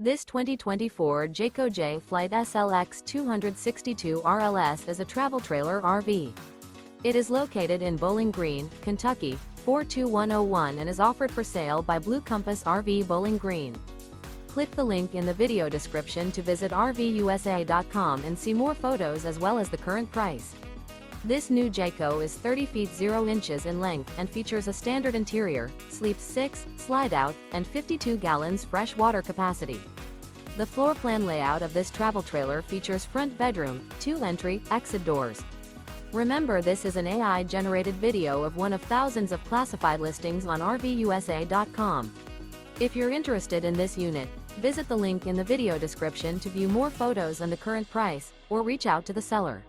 This 2024 Jayco Jay Flight SLX 262 RLS is a travel trailer RV. It is located in Bowling Green, Kentucky, 42101 and is offered for sale by Blue Compass RV Bowling Green. Click the link in the video description to visit RVUSA.com and see more photos as well as the current price. This new Jayco is 30 feet 0 inches in length and features a standard interior, sleeps 6, slide-out, and 52 gallons fresh water capacity. The floor plan layout of this travel trailer features front bedroom, 2 entry, exit doors. Remember, this is an AI-generated video of one of thousands of classified listings on RVUSA.com. If you're interested in this unit, visit the link in the video description to view more photos and the current price, or reach out to the seller.